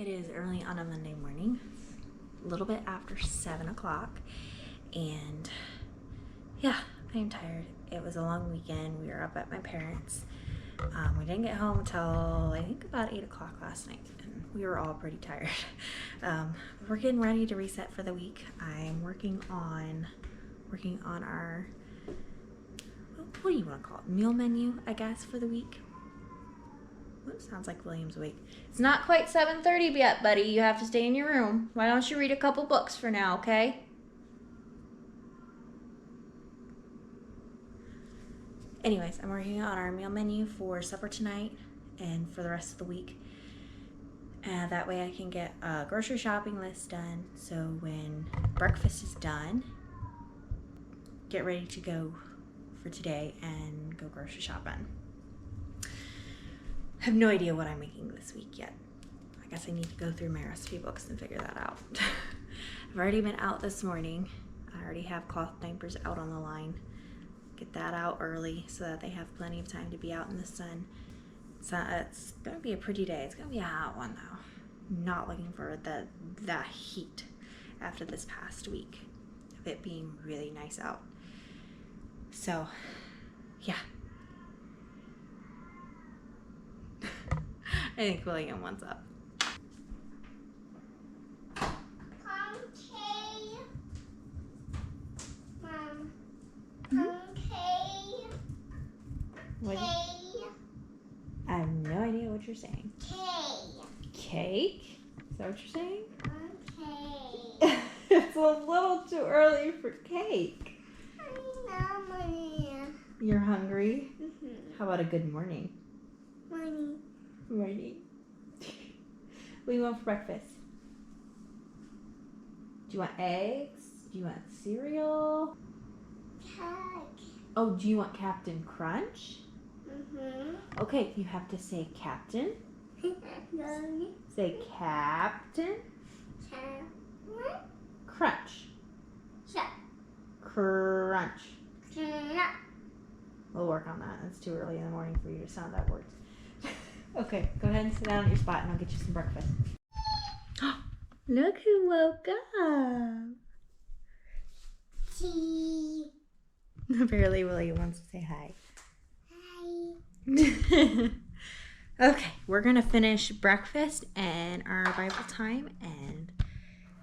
It is early on a Monday morning, a little bit after 7 o'clock, and yeah, I am tired. It was a long weekend. We were up at my parents'. We didn't get home until I think about 8 o'clock last night, and we were all pretty tired. We're getting ready to reset for the week. I'm working on our, what do you want to call it, meal menu, I guess, for the week. Oops, sounds like William's awake. It's not quite 7:30 yet, buddy. You have to stay in your room. Why don't you read a couple books for now, okay? Anyways, I'm working on our meal menu for supper tonight and for the rest of the week. That way I can get a grocery shopping list done, so when breakfast is done, get ready to go for today and go grocery shopping. I have no idea what I'm making this week yet. I guess I need to go through my recipe books and figure that out. I've already been out this morning. I already have cloth diapers out on the line. Get that out early so that they have plenty of time to be out in the sun. It's gonna be a pretty day. It's gonna be a hot one though. I'm not looking for the heat after this past week of it being really nice out. So, yeah. I think William wants up. Okay. Mom. Okay. What? I have no idea what you're saying. Cake. Cake? Is that what you're saying? Okay. It's a little too early for cake. Mommy. You're hungry? Mm-hmm. How about a good morning? Mommy. Morning. What do you want for breakfast? Do you want eggs? Do you want cereal? Cake. Oh, do you want Captain Crunch? Mm-hmm. Okay, you have to say Captain. Mommy. Say Captain Crunch. Crunch. We'll work on that. It's too early in the morning for you to sound out words. Okay, go ahead and sit down at your spot and I'll get you some breakfast. Look who woke up. Tea. Apparently William wants to say hi. Hi. Okay, we're going to finish breakfast and our Bible time, and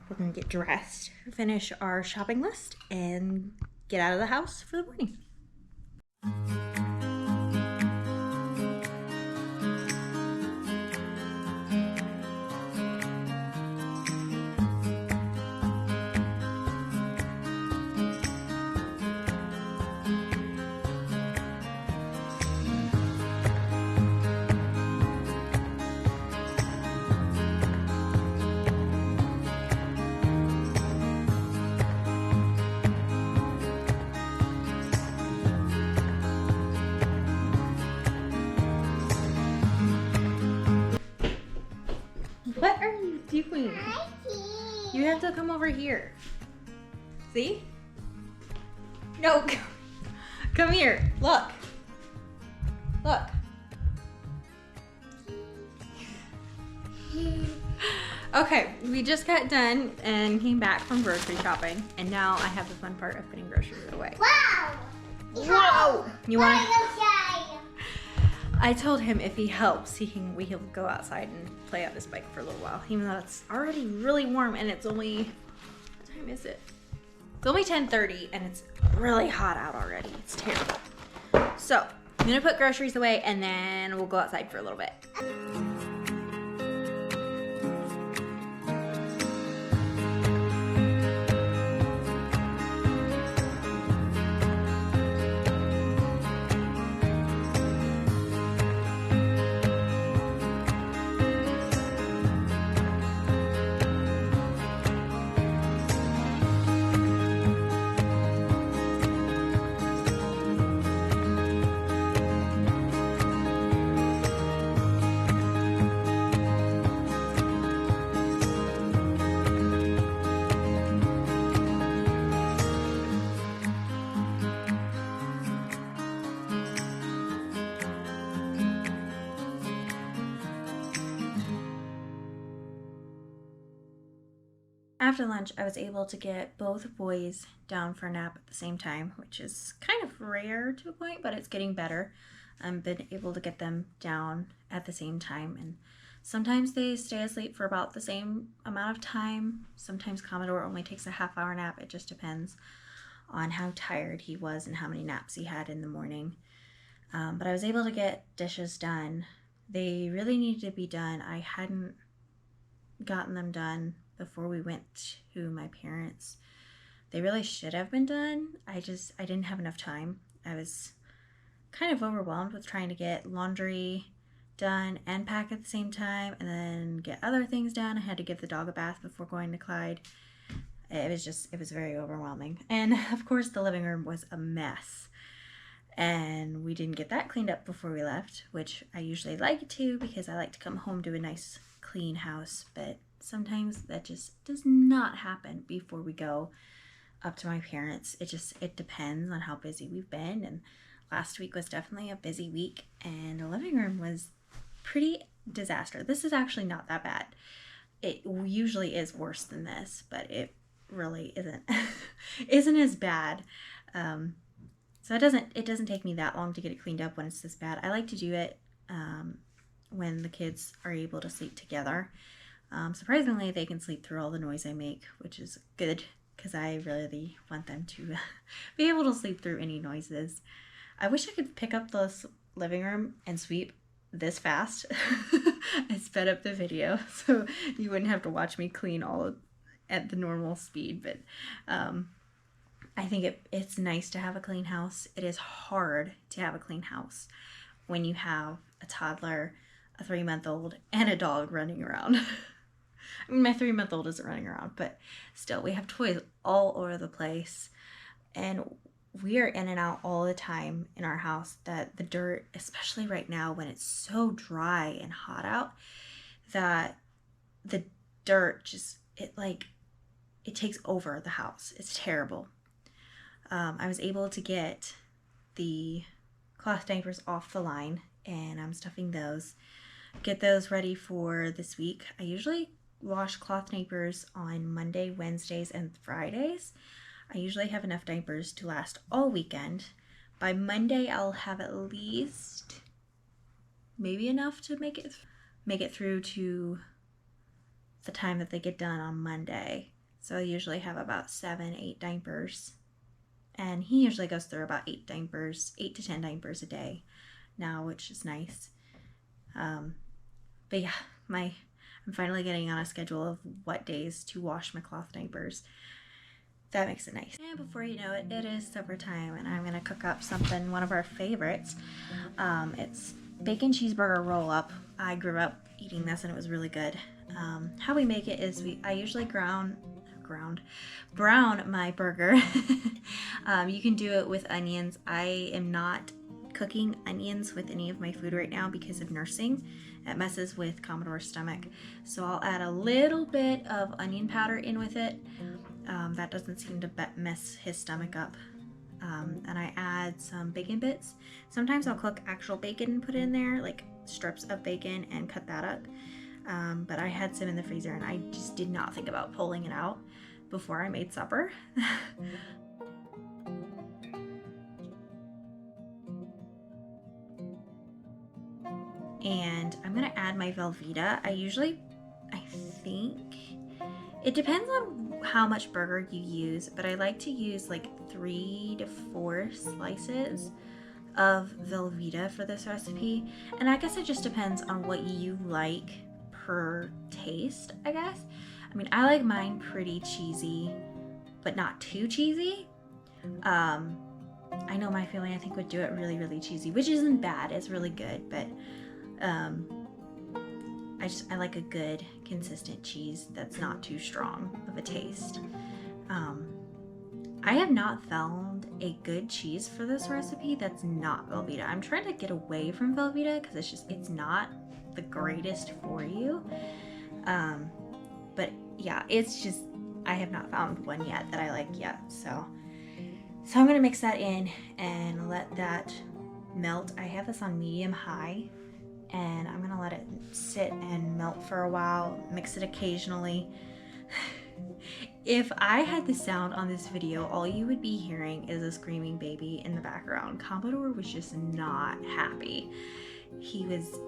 we're going to get dressed, finish our shopping list, and get out of the house for the morning. What are you doing? Hi, Tea. You have to come over here. See? No, come here. Look. Look. Okay, we just got done and came back from grocery shopping, and now I have the fun part of putting groceries away. Wow. Whoa! You want to? Outside. I told him if he helps, we can go outside and play on this bike for a little while, even though it's already really warm and it's only, what time is it? It's only 10:30 and it's really hot out already. It's terrible. So I'm gonna put groceries away and then we'll go outside for a little bit. after lunch, I was able to get both boys down for a nap at the same time, which is kind of rare to a point, but it's getting better. I've been able to get them down at the same time, and sometimes they stay asleep for about the same amount of time. Sometimes Commodore only takes a half-hour nap. It just depends on how tired he was and how many naps he had in the morning. But I was able to get dishes done. They really needed to be done. I hadn't gotten them done before we went to my parents. They really should have been done. I didn't have enough time. I was kind of overwhelmed with trying to get laundry done and pack at the same time, and then get other things done. I had to give the dog a bath before going to Clyde. It was very overwhelming. And of course the living room was a mess, and we didn't get that cleaned up before we left, which I usually like to, because I like to come home to a nice clean house, but sometimes that just does not happen before we go up to my parents. It depends on how busy we've been, and last week was definitely a busy week, and the living room was pretty disaster. This is actually not that bad. It usually is worse than this, but it really isn't as bad. So it doesn't take me that long to get it cleaned up when it's this bad. I like to do it when the kids are able to sleep together. Surprisingly, they can sleep through all the noise I make, which is good, because I really want them to be able to sleep through any noises. I wish I could pick up this living room and sweep this fast and sped up the video so you wouldn't have to watch me clean all at the normal speed. But I think it's nice to have a clean house. It is hard to have a clean house when you have a toddler, a 3-month-old, and a dog running around. I mean, my 3-month-old isn't running around, but still, we have toys all over the place, and we are in and out all the time in our house. That the dirt, especially right now when it's so dry and hot out, that the dirt just, it takes over the house. It's terrible. I was able to get the cloth diapers off the line, and I'm stuffing those. Get those ready for this week. I usually wash cloth diapers on Monday, Wednesdays, and Fridays. I usually have enough diapers to last all weekend. By Monday, I'll have at least maybe enough to make it through to the time that they get done on Monday. So I usually have about 7-8 diapers. And he usually goes through about 8 to 10 diapers a day now, which is nice. But yeah, I'm finally getting on a schedule of what days to wash my cloth diapers. That makes it nice. And before you know it, it is supper time, and I'm gonna cook up something, one of our favorites. It's bacon cheeseburger roll up. I grew up eating this and it was really good. How we make it is I usually brown my burger. You can do it with onions. I am not cooking onions with any of my food right now because of nursing. It messes with Commodore's stomach. So I'll add a little bit of onion powder in with it. That doesn't seem to mess his stomach up. And I add some bacon bits. Sometimes I'll cook actual bacon and put it in there, like strips of bacon, and cut that up. But I had some in the freezer and I just did not think about pulling it out before I made supper. And I'm gonna add my Velveeta. I think it depends on how much burger you use, but I like to use like 3 to 4 slices of Velveeta for this recipe. And I guess it just depends on what you like per taste, I guess. I mean, I like mine pretty cheesy, but not too cheesy. I know my family, I think, would do it really, really cheesy, which isn't bad. It's really good, but I like a good consistent cheese that's not too strong of a taste. I have not found a good cheese for this recipe that's not Velveeta. I'm trying to get away from Velveeta because it's not the greatest for you. But yeah, I have not found one yet that I like yet. So I'm gonna mix that in and let that melt. I have this on medium high, and I'm gonna let it sit and melt for a while, mix it occasionally. If I had the sound on this video, all you would be hearing is a screaming baby in the background. Commodore was just not happy. He was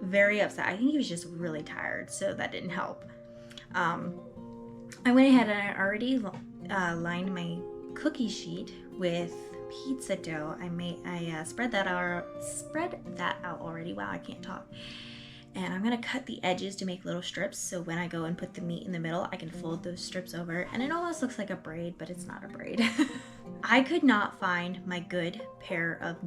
very upset. I think he was just really tired, so that didn't help. I went ahead and I already lined my cookie sheet with pizza dough. I spread that out already. Wow, I can't talk. And I'm gonna cut the edges to make little strips, so when I go and put the meat in the middle, I can fold those strips over, and it almost looks like a braid, but it's not a braid. I could not find my good pair of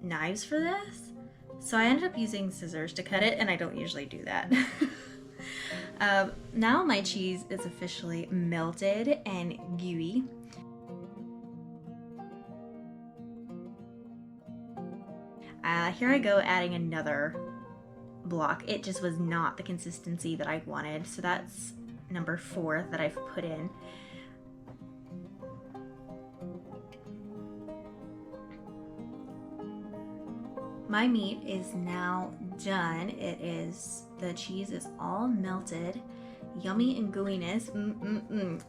knives for this, so I ended up using scissors to cut it, and I don't usually do that. Now my cheese is officially melted and gooey. Here I go adding another block. It just was not the consistency that I wanted, so that's number 4 that I've put in. My meat is now done. The cheese is all melted, yummy and gooiness.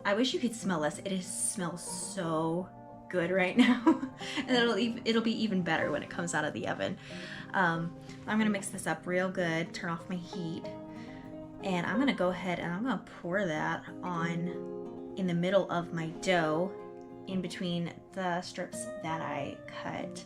I wish you could smell this. It smells so good right now. And it'll be even better when it comes out of the oven. I'm gonna mix this up real good, turn off my heat, and I'm gonna go ahead and I'm gonna pour that on in the middle of my dough, in between the strips that I cut.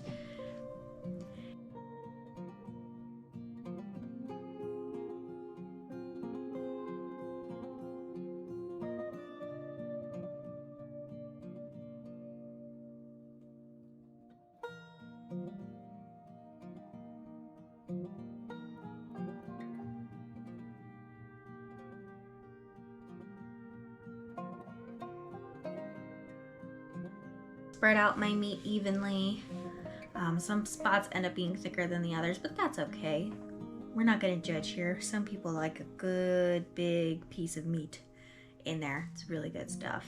Spread out my meat evenly. Some spots end up being thicker than the others, but that's okay. We're not gonna judge here. Some people like a good big piece of meat in there. It's really good stuff.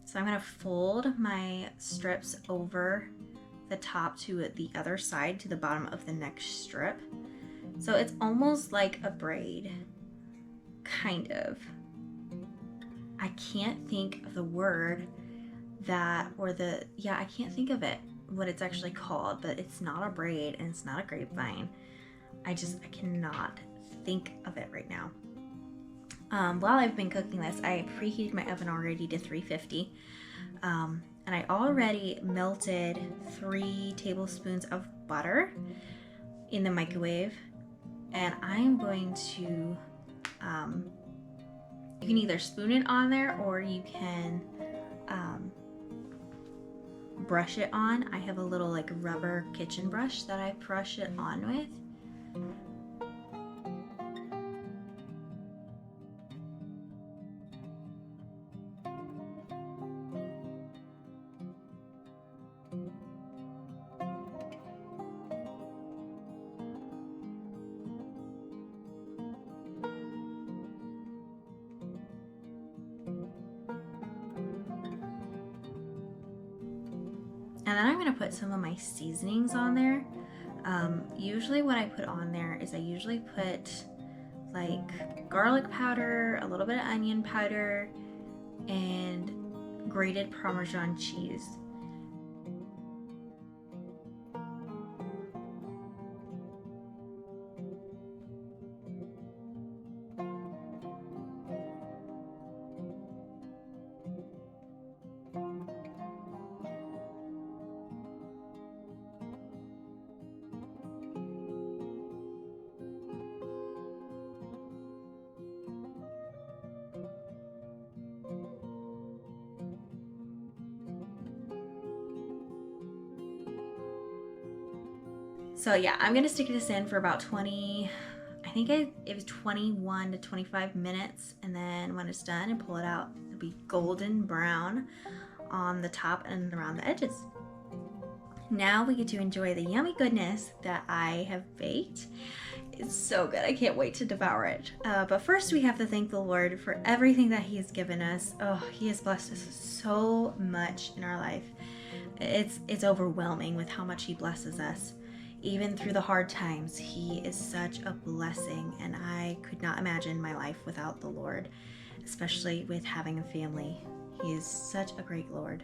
So I'm gonna fold my strips over the top to the other side, to the bottom of the next strip. So it's almost like a braid, kind of. I can't think of the word I can't think of it, what it's actually called, but it's not a braid and it's not a grapevine. I cannot think of it right now. While I've been cooking this, I preheated my oven already to 350. And I already melted 3 tablespoons of butter in the microwave. And I'm going to, you can either spoon it on there or you can brush it on. I have a little like rubber kitchen brush that I brush it on with. And then I'm gonna put some of my seasonings on there. Usually what I put on there is I usually put like garlic powder, a little bit of onion powder, and grated Parmesan cheese. So yeah, I'm gonna stick this in for about 20, I think it was 21 to 25 minutes, and then when it's done and pull it out, it'll be golden brown on the top and around the edges. Now we get to enjoy the yummy goodness that I have baked. It's so good, I can't wait to devour it. But first we have to thank the Lord for everything that He has given us. Oh, He has blessed us so much in our life. It's overwhelming with how much he blesses us. Even through the hard times, he is such a blessing, and I could not imagine my life without the Lord, especially with having a family. He is such a great Lord.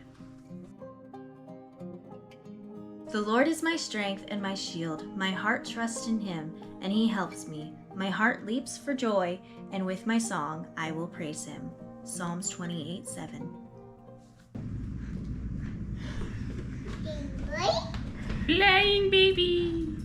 The Lord is my strength and my shield. My heart trusts in him, and he helps me. My heart leaps for joy, and with my song I will praise him. Psalms 28:7. Boy. Flying baby.